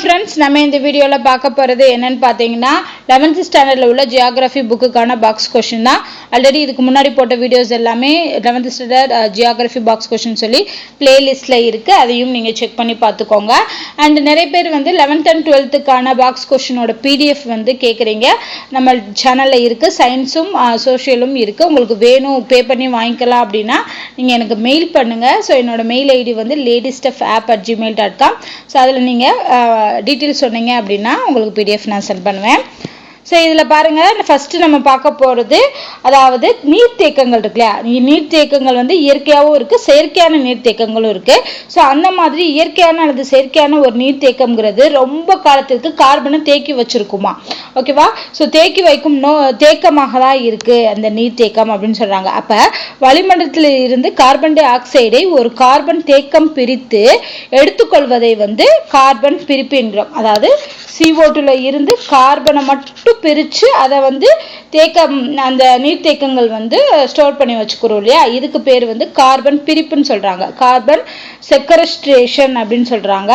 Friends, நம்ம இந்த வீடியோவில் பார்க்க போகிறது என்னன்னு பார்த்தீங்கன்னா 11th ஸ்டாண்டர்டில் உள்ள ஜியாகிரஃபி புக்குக்கான பாக்ஸ் கொஷின் தான். ஆல்ரெடி இதுக்கு முன்னாடி போட்ட வீடியோஸ் எல்லாமே 11th standard geography box question சொல்லி பிளேலிஸ்ட்டில் இருக்குது. அதையும் நீங்கள் செக் பண்ணி பார்த்துக்கோங்க. அண்ட் நிறைய பேர் வந்து 11th and 12th box கொஷினோட PDF வந்து கேட்குறீங்க. நம்ம சேனலில் இருக்குது. சயின்ஸும் சோஷியலும் இருக்குது. உங்களுக்கு வேணும் பே பண்ணி வாங்கிக்கலாம் அப்படின்னா நீங்கள் எனக்கு மெயில் பண்ணுங்கள். ஸோ என்னோட மெயில் ஐடி வந்து ladystuff@gmail.com. ஸோ அதில் நீங்கள் டீட்டெயில்ஸ் சொன்னீங்க அப்படின்னா உங்களுக்கு பிடிஎஃப் நான் சென்ட் பண்ணுவேன். ஸோ இதில் பாருங்கள், ஃபஸ்ட்டு நம்ம பார்க்க போகிறது அதாவது நீர்த்தேக்கங்கள் இருக்கு இல்லையா. நீர்த்தேக்கங்கள் வந்து இயற்கையாகவும் இருக்குது, செயற்கையான நீர்த்தேக்கங்களும் இருக்குது. ஸோ அந்த மாதிரி இயற்கையான அல்லது செயற்கையான ஒரு நீர்த்தேக்கம்ங்கிறது ரொம்ப காலத்திற்கு கார்பனை தேக்கி வச்சுருக்குமா, ஓகேவா. ஸோ தேக்கி வைக்கும் தேக்கமாக தான் இருக்குது அந்த நீர்த்தேக்கம் அப்படின்னு சொல்கிறாங்க. அப்போ வளிமண்டலத்தில் இருந்து கார்பன் டை ஆக்சைடை ஒரு கார்பன் தேக்கம் பிரித்து எடுத்துக்கொள்வதை வந்து கார்பன் பிரிப்பு என்கிறோம். அதாவது CO2 இருந்து கார்பனை மட்டும் பிரித்து அதை வந்து அந்த நீர்த்தேக்கங்கள் வந்து ஸ்டோர் பண்ணி வச்சுக்கிறோம் இல்லையா. இதுக்கு பேர் வந்து கார்பன் பிரிப்புன்னு சொல்கிறாங்க. கார்பன் செக்வஸ்ட்ரேஷன் அப்படின்னு சொல்கிறாங்க.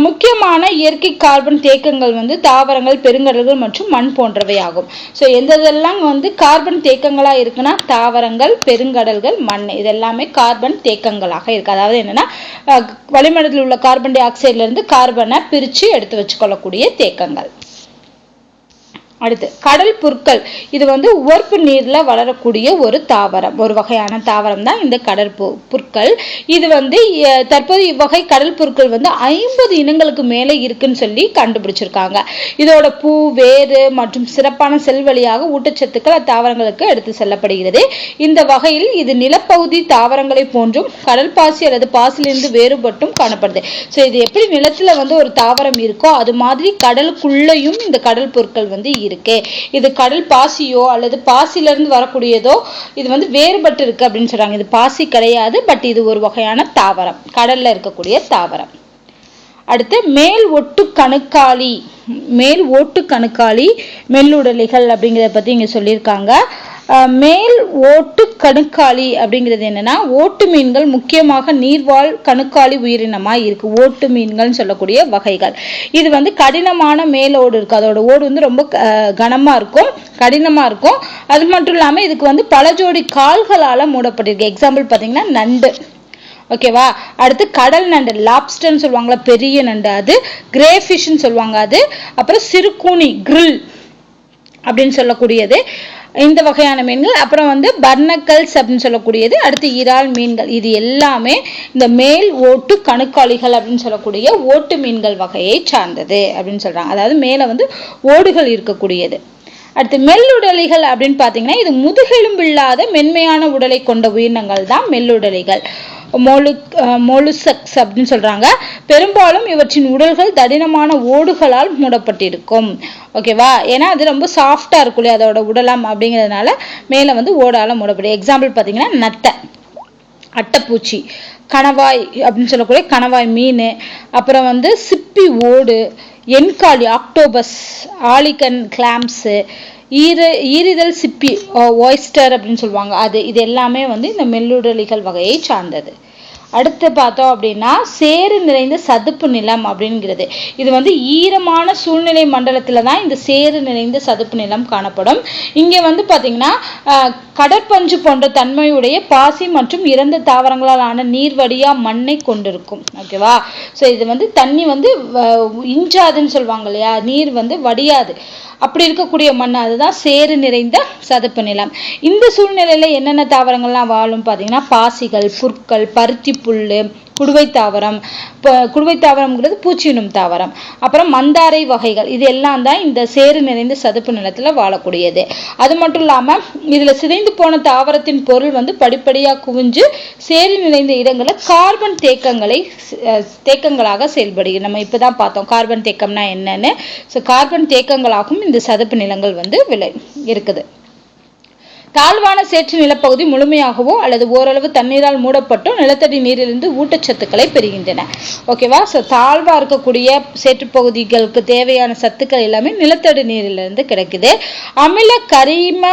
முக்கியமான இயற்கை கார்பன் தேக்கங்கள் வந்து தாவரங்கள், பெருங்கடல்கள் மற்றும் மண் போன்றவை ஆகும். ஸோ எந்தெல்லாம் வந்து கார்பன் தேக்கங்களாக இருக்குன்னா தாவரங்கள், பெருங்கடல்கள், மண், இதெல்லாமே கார்பன் தேக்கங்களாக இருக்கு. அதாவது என்னன்னா வளிமண்டலத்தில் உள்ள கார்பன் டை ஆக்சைடுல இருந்து கார்பனை பிரித்து எடுத்து வச்சுக்கொள்ளக்கூடிய தேக்கங்கள். அடுத்து கடல் புற்கள். இது வந்து உவர்ப்பு நீர்ல வளரக்கூடிய ஒரு தாவரம், ஒரு வகையான தாவரம் தான் இந்த கடல் புற்கள். இது வந்து தற்போது இவ்வகை கடல் புற்கள் வந்து 50 இனங்களுக்கு மேலே இருக்குன்னு சொல்லி கண்டுபிடிச்சிருக்காங்க. இதோட பூ, வேறு மற்றும் சிறப்பான செல் வழியாக ஊட்டச்சத்துக்கள் அத்தாவரங்களுக்கு எடுத்து செல்லப்படுகிறது. இந்த வகையில் இது நிலப்பகுதி தாவரங்களை போன்றும் கடல் பாசி அல்லது பாசிலிருந்து வேறுபட்டும் காணப்படுது. ஸோ இது எப்படி நிலத்துல வந்து ஒரு தாவரம் இருக்கோ அது மாதிரி கடலுக்குள்ளேயும் இந்த கடல் புற்கள் வந்து இருக்கு. இது கடல் பாசியோ அல்லது பாசிலிருந்து வரக்கூடியதோ இது வந்து வேறுபட்டு இருக்கு அப்படின்னு சொல்றாங்க. இது பாசி கிடையாது, பட் இது ஒரு வகையான தாவரம், கடல்ல இருக்கக்கூடிய தாவரம். அடுத்து மேல் ஒட்டு கணுக்காளி. மேல் ஓட்டு கணுக்காளி மெல்லுடலிகள் அப்படிங்கிறத பத்தி இங்க சொல்லியிருக்காங்க. மேல் ஓட்டு கணுக்காளி அப்படிங்கிறது என்னன்னா ஓட்டு மீன்கள் முக்கியமாக நீர்வாழ் கணுக்காளி உயிரினமா இருக்கு. ஓட்டு மீன்கள் சொல்லக்கூடிய வகைகள். இது வந்து கடினமான மேலோடு இருக்கு. அதோட ஓடு வந்து ரொம்ப கனமா இருக்கும், கடினமா இருக்கும். அது மட்டும் இல்லாம இதுக்கு வந்து பல ஜோடி கால்களால மூடப்பட்டிருக்கு. எக்ஸாம்பிள் பாத்தீங்கன்னா நண்டு, ஓகேவா. அடுத்து கடல் நண்டு, லாப்ஸ்டர்ன்னு சொல்லுவாங்களா, பெரிய நண்டு, அது கிரே ஃபிஷ்ன்னு சொல்லுவாங்க. அது அப்புறம் சிறுகூனி, கிரில் அப்படின்னு சொல்லக்கூடியது இந்த வகையான மீன்கள். அப்புறம் வந்து பர்னக்கல்ஸ் அப்படின்னு சொல்லக்கூடியது. அடுத்து இறால் மீன்கள். இது எல்லாமே இந்த மேல் ஓட்டு கணுக்காளிகள் அப்படின்னு சொல்லக்கூடிய ஓட்டு மீன்கள் வகையை சார்ந்தது அப்படின்னு சொல்றாங்க. அதாவது மேல வந்து ஓடுகள் இருக்கக்கூடியது. அடுத்து மெல்லுடலிகள் அப்படின்னு பாத்தீங்கன்னா இது முதுகெலும்பில்லாத மென்மையான உடலை கொண்ட உயிரினங்கள் தான் மெல்லுடலிகள். மொலுசக்ஸ் அப்படின்னு சொல்றாங்க. பெரும்பாலும் இவற்றின் உடல்கள் தடினமான ஓடுகளால் மூடப்பட்டிருக்கும், ஓகேவா. ஏன்னா அது ரொம்ப சாஃப்டா இருக்கும் இல்லையா அதோட உடலம், அப்படிங்கிறதுனால மேல வந்து ஓடால மூடப்படும். எக்ஸாம்பிள் பாத்தீங்கன்னா நத்தை, அட்டைப்பூச்சி, கணவாய் அப்படின்னு சொல்லக்கூடிய கணவாய் மீன், அப்புறம் வந்து சிப்பி ஓடு, என்காலி, ஆக்டோபஸ், ஆலிகன், கிளாம்ஸ், ஈரிதல் சிப்பி, ஒய்ஸ்டர் அப்படின்னு சொல்லுவாங்க. அது இது எல்லாமே வந்து இந்த மெல்லுடலிகள் வகையை சார்ந்தது. அடுத்து பார்த்தோம் அப்படின்னா சேறு நிறைந்த சதுப்பு நிலம் அப்படிங்கிறது. இது வந்து ஈரமான சூழ்நிலை மண்டலத்துல தான் இந்த சேறு நிறைந்த சதுப்பு நிலம் காணப்படும். இங்க வந்து பாத்தீங்கன்னா கடற்பஞ்சு போன்ற தன்மையுடைய பாசி மற்றும் இறந்த தாவரங்களால் ஆன நீர்வடியா மண்ணை கொண்டிருக்கும், ஓகேவா. ஸோ இது வந்து தண்ணி வந்து இஞ்சாதுன்னு சொல்லுவாங்க இல்லையா, நீர் வந்து வடியாது, அப்படி இருக்கக்கூடிய மண், அதுதான் சேறு நிறைந்த சதுப்பு நிலம். இந்த சூழ்நிலையில என்னென்ன தாவரங்கள்லாம் வாழும் பார்த்தீங்கன்னா பாசிகள், புற்கள், பருத்தி புல்லு, குடுவை தாவரம். குடுவை தாவரம்ங்கிறது பூச்சியினும் தாவரம். அப்புறம் மந்தாரை வகைகள். இது எல்லாம் தான் இந்த சேறு நிறைந்த சதுப்பு நிலத்துல வாழக்கூடியது. அது மட்டும் இல்லாம இதுல சிதைந்து போன தாவரத்தின் பொருள் வந்து படிப்படியா குவிஞ்சு சேறு நிறைந்த இடங்கள்ல கார்பன் தேக்கங்களாக செயல்படுகிறது. நம்ம இப்பதான் பார்த்தோம் கார்பன் தேக்கம்னா என்னன்னு. ஸோ கார்பன் தேக்கங்களாகவும் இந்த சதுப்பு நிலங்கள் வந்து இருக்குது. தாழ்வான சேற்று நிலப்பகுதி முழுமையாகவோ அல்லது ஓரளவு தண்ணீரால் மூடப்பட்டோ நிலத்தடி நீரிலிருந்து ஊட்டச்சத்துக்களை பெறுகின்றன, ஓகேவா. ஸோ தாழ்வா இருக்கக்கூடிய சேற்று பகுதிகளுக்கு தேவையான சத்துக்கள் எல்லாமே நிலத்தடி நீரிலிருந்து கிடைக்குது. அமில, கரிம,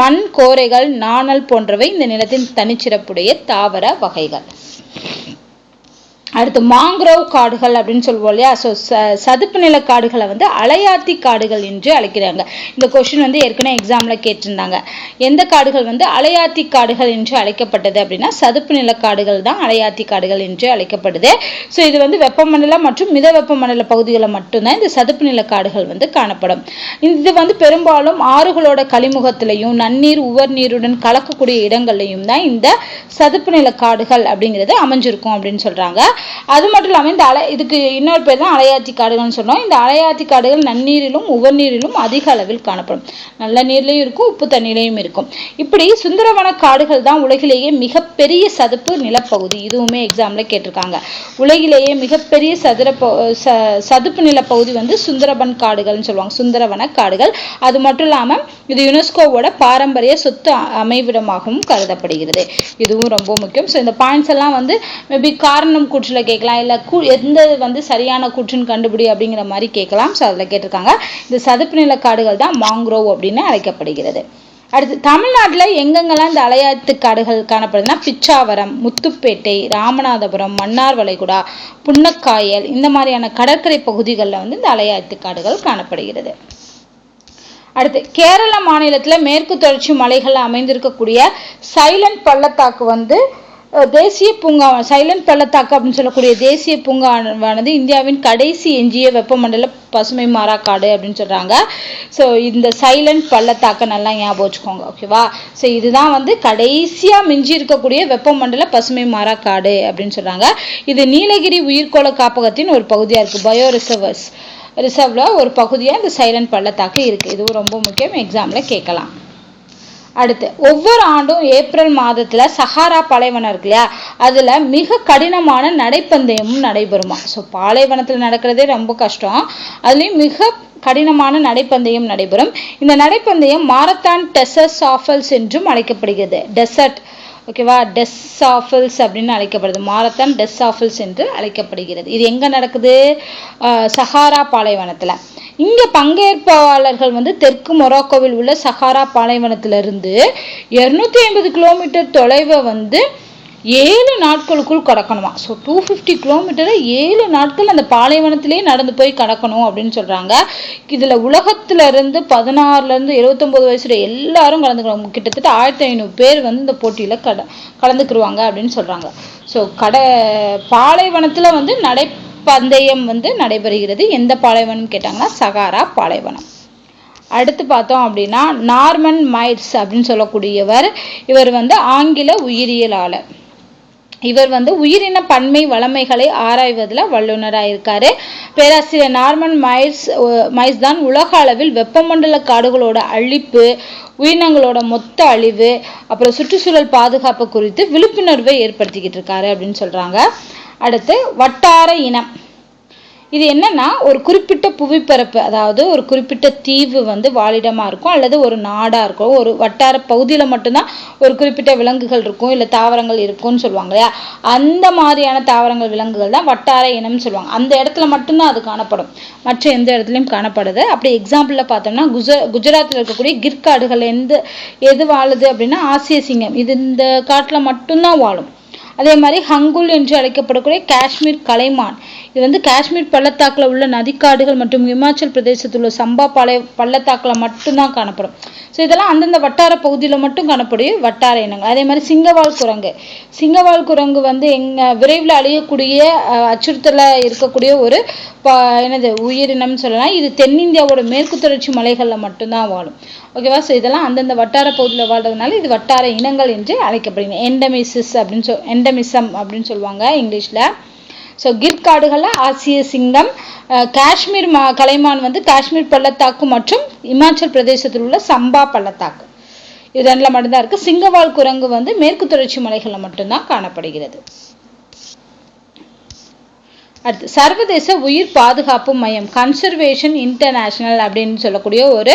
மண், கோரைகள், நாணல் போன்றவை இந்த நிலத்தின் தனிச்சிறப்புடைய தாவர வகைகள். அடுத்து மாங்க்ரோவ் காடுகள் அப்படின்னு சொல்லுவோம் இல்லையா. ஸோ சதுப்பு நில காடுகளை வந்து அலையாத்தி காடுகள் என்று அழைக்கிறாங்க. இந்த கொஸ்டின் வந்து ஏற்கனவே எக்ஸாமில் கேட்டிருந்தாங்க. எந்த காடுகள் வந்து அலையாத்தி காடுகள் என்று அழைக்கப்பட்டது அப்படின்னா சதுப்பு நில காடுகள் தான் அலையாத்தி காடுகள் என்று அழைக்கப்படுது. ஸோ இது வந்து வெப்பமண்டல மற்றும் மித வெப்பமண்டல பகுதிகளில் மட்டும்தான் இந்த சதுப்பு நில காடுகள் வந்து காணப்படும். இது வந்து பெரும்பாலும் ஆறுகளோட கழிமுகத்திலையும் நன்னீர் உவர் நீருடன் கலக்கக்கூடிய இடங்கள்லையும் தான் இந்த சதுப்பு நில காடுகள் அப்படிங்கிறது அமைஞ்சிருக்கும் அப்படின்னு சொல்றாங்க. அது மட்டும் இல்லாமல் இந்த இதுக்கு இன்னொரு பேர் தான் அலையாத்தி காடுகள்னு சொன்னோம். இந்த அலையாத்தி காடுகள் நன்னீரிலும் உவர் நீரிலும் அதிக அளவில் காணப்படும். நல்ல நீர்லையும் இருக்கும், உப்பு தண்ணீரையும் இருக்கும். இப்படி சுந்தரவன காடுகள் தான் உலகிலேயே மிகப்பெரிய சதுப்பு நிலப்பகுதி. இதுவுமே எக்ஸாம்ல கேட்டிருக்காங்க. உலகிலேயே மிகப்பெரிய சதுப்பு நிலப்பகுதி வந்து சுந்தரவன் காடுகள்னு சொல்லுவாங்க. சுந்தரவன காடுகள். அது மட்டும் இல்லாமல் இது யுனெஸ்கோவோட பாரம்பரிய சொத்து அமைவிடமாகவும் கருதப்படுகிறது. இதுவும் ரொம்ப முக்கியம். ஸோ இந்த பாயிண்ட்ஸ் எல்லாம் வந்து மேபி காரணம் கூற்றுல கேட்கலாம், இல்லை எந்த வந்து சரியான கூற்றுன்னு கண்டுபிடி அப்படிங்கிற மாதிரி கேட்கலாம். ஸோ அதில் கேட்டிருக்காங்க. இந்த சதுப்பு நில காடுகள் தான் மாங்க்ரோவ் அப்படின்னு அழைக்கப்படுகிறது. அடுத்து தமிழ்நாட்டில் எங்கெங்கெல்லாம் இந்த அலையாத்து காடுகள் காணப்படுதுன்னா பிச்சாவரம், முத்துப்பேட்டை, ராமநாதபுரம், மன்னார் வளைகுடா, புன்னக்காயல் இந்த மாதிரியான கடற்கரை பகுதிகளில் வந்து இந்த அலையாத்து காடுகள் காணப்படுகிறது. அடுத்து கேரள மாநிலத்தில் மேற்கு தொடர்ச்சி மலைகள் அமைந்திருக்கக்கூடிய சைலண்ட் பள்ளத்தாக்கு வந்து தேசிய பூங்கா, சைலண்ட் பள்ளத்தாக்கு அப்படின்னு சொல்லக்கூடிய தேசிய பூங்காவானது இந்தியாவின் கடைசி எஞ்சிய வெப்பமண்டல பசுமை மாறா காடு அப்படின்னு சொல்றாங்க. ஸோ இந்த சைலண்ட் பள்ளத்தாக்கை நல்லா ஞாபகம் வச்சுக்கோங்க, ஓகேவா. ஸோ இதுதான் வந்து கடைசியா மிஞ்சி இருக்கக்கூடிய வெப்பமண்டல பசுமை மாறா காடு அப்படின்னு சொல்றாங்க. இது நீலகிரி உயிர்கோள காப்பகத்தின் ஒரு பகுதியா இருக்கு. பயோ ரிசர்வ்ல ஒரு பகுதியா இந்த சைலண்ட் பள்ளத்தாக்கு இருக்கு. இதுவும் ரொம்ப முக்கியம், எக்ஸாம்ல கேட்கலாம். அடுத்து ஒவ்வொரு ஆண்டும் ஏப்ரல் மாதத்துல சஹாரா பாலைவனம் இருக்கு இல்லையா, அதுல மிக கடினமான நடைப்பந்தயமும் நடைபெறுமா. ஸோ பாலைவனத்துல நடக்கிறதே ரொம்ப கஷ்டம், அதுலயும் மிக கடினமான நடைப்பந்தயம் நடைபெறும். இந்த நடைப்பந்தயம் மாரத்தான் டெசர்ட் சாஃபல்ஸ் என்றும் அழைக்கப்படுகிறது. டெசர்ட், ஓகேவா, டெஸ்ஸாஃபில்ஸ் அப்படின்னு அழைக்கப்படுது. மாரத்தான் டெஸ்ஸாஃபில்ஸ் என்று அழைக்கப்படுகிறது. இது எங்க நடக்குது? சஹாரா பாலைவனத்துல. இங்க பங்கேற்பாளர்கள் வந்து தெற்கு மொராக்கோவில் உள்ள சஹாரா பாலைவனத்திலிருந்து 250 கிலோமீட்டர் தொலைவை வந்து 7 நாட்களுக்குள் கடக்கணுமா. ஸோ 250 கிலோமீட்டரை 7 நாட்கள் அந்த பாலைவனத்திலே நடந்து போய் கடக்கணும் அப்படின்னு சொல்றாங்க. இதுல உலகத்துல இருந்து 16லேருந்து 79 வயசுல எல்லாரும் கலந்துக்கிறாங்க. கிட்டத்தட்ட 1500 பேர் வந்து இந்த போட்டியில கலந்துக்குருவாங்க அப்படின்னு சொல்றாங்க. ஸோ பாலைவனத்துல வந்து பந்தயம் வந்து நடைபெறுகிறது. எந்த பாலைவனம் கேட்டாங்கன்னா சஹாரா பாலைவனம். அடுத்து பார்த்தோம் அப்படின்னா நார்மன் மைல்ஸ் அப்படின்னு சொல்லக்கூடியவர், இவர் வந்து ஆங்கில உயிரியலாளர். இவர் வந்து உயிரின பன்மை வளமைகளை ஆராய்வதில் வல்லுநராக இருக்காரு. பேராசிரியர் நார்மன் மைல்ஸ் தான் உலக அளவில் வெப்பமண்டல காடுகளோட அழிப்பு, உயிரினங்களோட மொத்த அழிவு, அப்புறம் சுற்றுச்சூழல் பாதுகாப்பு குறித்து விழிப்புணர்வை ஏற்படுத்திக்கிட்டு இருக்காரு அப்படின்னு சொல்றாங்க. அடுத்து வட்டார இனம். இது என்னன்னா ஒரு குறிப்பிட்ட புவிப்பரப்பு, அதாவது ஒரு குறிப்பிட்ட தீவு வந்து வாழிடமா இருக்கும் அல்லது ஒரு நாடா இருக்கும். ஒரு வட்டார பகுதியில மட்டும்தான் ஒரு குறிப்பிட்ட விலங்குகள் இருக்கும், இல்ல தாவரங்கள் இருக்கும்னு சொல்லுவாங்க இல்லையா. அந்த மாதிரியான தாவரங்கள் விலங்குகள் தான் வட்டார இனம்னு சொல்லுவாங்க. அந்த இடத்துல மட்டும்தான் அது காணப்படும், மற்ற எந்த இடத்துலையும் காணப்படுது. அப்படி எக்ஸாம்பிள்ல பார்த்தோம்னா குஜராத்தில் இருக்கக்கூடிய கிர்காடுகள் எது வாழுது அப்படின்னா ஆசிய சிங்கம். இது இந்த காட்டுல மட்டும்தான் வாழும். அதே மாதிரி ஹங்குல் என்று அழைக்கப்படக்கூடிய காஷ்மீர் கலைமான், இது வந்து காஷ்மீர் பள்ளத்தாக்குல உள்ள நதிக்காடுகள் மற்றும் இமாச்சல் பிரதேசத்தில் உள்ள சம்பா பள்ளத்தாக்குல மட்டும்தான் காணப்படும். ஸோ இதெல்லாம் அந்தந்த வட்டார பகுதியில் மட்டும் காணப்படும் வட்டார இனங்கள். அதே மாதிரி சிங்கவால் குரங்கு வந்து விரைவில் அழியக்கூடிய அச்சுறுத்தல இருக்கக்கூடிய ஒரு உயிரினம் சொல்லலாம். இது தென்னிந்தியாவோட மேற்கு தொடர்ச்சி மலைகளில் மட்டும்தான் வாழும், ஓகேவா. ஸோ இதெல்லாம் அந்தந்த வட்டார பகுதியில் வாழ்றதுனால இது வட்டார இனங்கள் என்று அழைக்கப்படுகிறது. எண்டமிசம் அப்படின்னு சொல்லுவாங்க இங்கிலீஷ்ல. ஸோ கிர்காடுகள்ல ஆசிய சிங்கம், காஷ்மீர் கலைமான் வந்து காஷ்மீர் பள்ளத்தாக்கு மற்றும் இமாச்சல் பிரதேசத்தில் உள்ள சம்பா பள்ளத்தாக்கு, இது ரெண்டுல மட்டும்தான் இருக்கு. சிங்கவால் குரங்கு வந்து மேற்கு தொடர்ச்சி மலைகளில் மட்டும்தான் காணப்படுகிறது. அடுத்து சர்வதேச உயிர் பாதுகாப்பு மையம், கன்சர்வேஷன் இன்டர்நேஷனல் அப்படின்னு சொல்லக்கூடிய ஒரு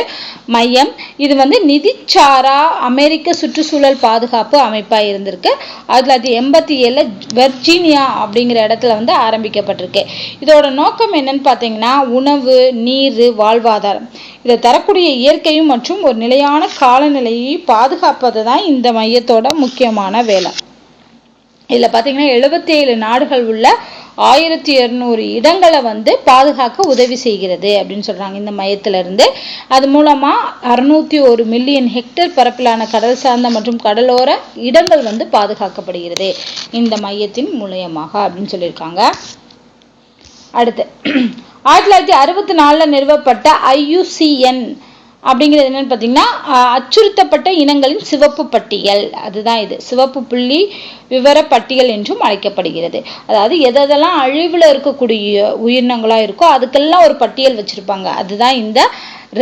மையம். இது வந்து நிதிச்சாரா அமெரிக்க சுற்றுச்சூழல் பாதுகாப்பு அமைப்பாக இருந்திருக்கு. 1987 வெர்ஜீனியா அப்படிங்கிற இடத்துல வந்து ஆரம்பிக்கப்பட்டிருக்கு. இதோட நோக்கம் என்னன்னு பார்த்தீங்கன்னா உணவு, நீர், வாழ்வாதாரம் இதை தரக்கூடிய இயற்கையும் மற்றும் ஒரு நிலையான காலநிலையை பாதுகாப்பது தான் இந்த மையத்தோட முக்கியமான வேலை. இதில் பார்த்தீங்கன்னா 77 நாடுகள் உள்ள 1200 இடங்களை வந்து பாதுகாக்க உதவி செய்கிறது அப்படின்னு சொல்றாங்க இந்த மையத்திலிருந்து. அது மூலமா 601 மில்லியன் ஹெக்டேர் பரப்பிலான கடல் சார்ந்த மற்றும் கடலோர இடங்கள் வந்து பாதுகாக்கப்படுகிறது இந்த மையத்தின் மூலமாக அப்படின்னு சொல்லியிருக்காங்க. அடுத்து 1964 நிறுவப்பட்ட IUCN அப்படிங்கிறது என்னன்னு பார்த்தீங்கன்னா அச்சுறுத்தப்பட்ட இனங்களின் சிவப்பு பட்டியல். அதுதான் இது சிவப்பு புள்ளி விவர பட்டியல் என்றும் அழைக்கப்படுகிறது. அதாவது எதெல்லாம் அழிவில் இருக்கக்கூடிய உயிரினங்களா இருக்கோ அதுக்கெல்லாம் ஒரு பட்டியல் வச்சிருப்பாங்க. அதுதான் இந்த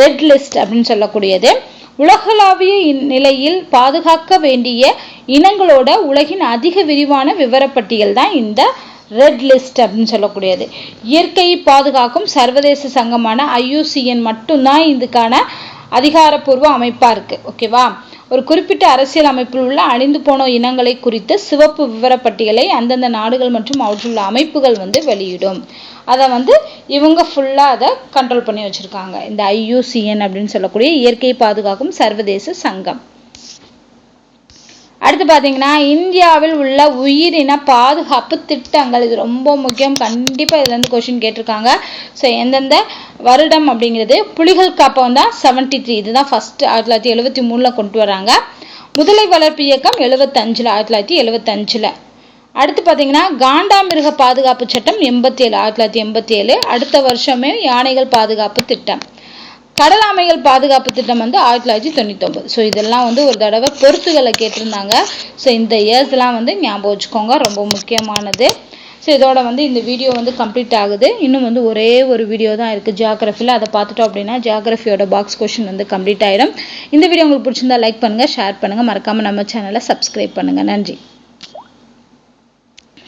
ரெட் லிஸ்ட் அப்படின்னு சொல்லக்கூடியது. உலகளாவிய நிலையில் பாதுகாக்க வேண்டிய இனங்களோட உலகின் அதிக விரிவான விவரப்பட்டியல் தான் இந்த ரெட் லிஸ்ட் அப்படின்னு சொல்லக்கூடியது. இயற்கையை பாதுகாக்கும் சர்வதேச சங்கமான IUCN மட்டும்தான் இதுக்கான அதிகாரப்பூர்வ அமைப்பா இருக்கு. ஓகேவா? ஒரு குறிப்பிட்ட அரசியல் அமைப்பில் உள்ள அழிந்து போன இனங்களை குறித்த சிவப்பு விவரப்பட்டியலை அந்தந்த நாடுகள் மற்றும் அவற்றுள்ள அமைப்புகள் வந்து வெளியிடும். அதை வந்து இவங்க ஃபுல்லா அதை கண்ட்ரோல் பண்ணி வச்சிருக்காங்க. இந்த IUCN அப்படின்னு சொல்லக்கூடிய இயற்கையை பாதுகாக்கும் சர்வதேச சங்கம். அடுத்து பார்த்தீங்கன்னா இந்தியாவில் உள்ள உயிரின பாதுகாப்பு திட்டங்கள். இது ரொம்ப முக்கியம். கண்டிப்பாக இதுல இருந்து கொஸ்டின் கேட்டிருக்காங்க. ஸோ எந்தெந்த வருடம் அப்படிங்கிறது புலிகள் காப்பகம் தான் 73. இதுதான் ஃபர்ஸ்ட் 1973 கொண்டு வராங்க. முதலை வளர்ப்பு இயக்கம் 75 1975. அடுத்து பார்த்தீங்கன்னா காண்டாமிருக பாதுகாப்பு சட்டம் 87 1987. அடுத்த வருஷமே யானைகள் பாதுகாப்பு திட்டம். கடல் ஆமைகள் பாதுகாப்பு திட்டம் வந்து 1999. ஸோ இதெல்லாம் வந்து ஒரு தடவை பொறுத்துகளை கேட்டிருந்தாங்க. ஸோ இந்த இயர்ஸ்லாம் வந்து ஞாபகம் வச்சுக்கோங்க, ரொம்ப முக்கியமானது. ஸோ இதோட வந்து இந்த வீடியோ வந்து கம்ப்ளீட் ஆகுது. இன்னும் வந்து ஒரே ஒரு வீடியோ தான் இருக்குது ஜியாகிரஃபியில். அதை பார்த்துட்டோம் அப்படின்னா ஜியாகிரஃபியோட பாக்ஸ் கொஸ்டின் வந்து கம்ப்ளீட் ஆகிடும். இந்த வீடியோ உங்களுக்கு பிடிச்சிருந்தா லைக் பண்ணுங்கள், ஷேர் பண்ணுங்கள், மறக்காமல் நம்ம சேனலை சப்ஸ்கிரைப் பண்ணுங்கள். நன்றி.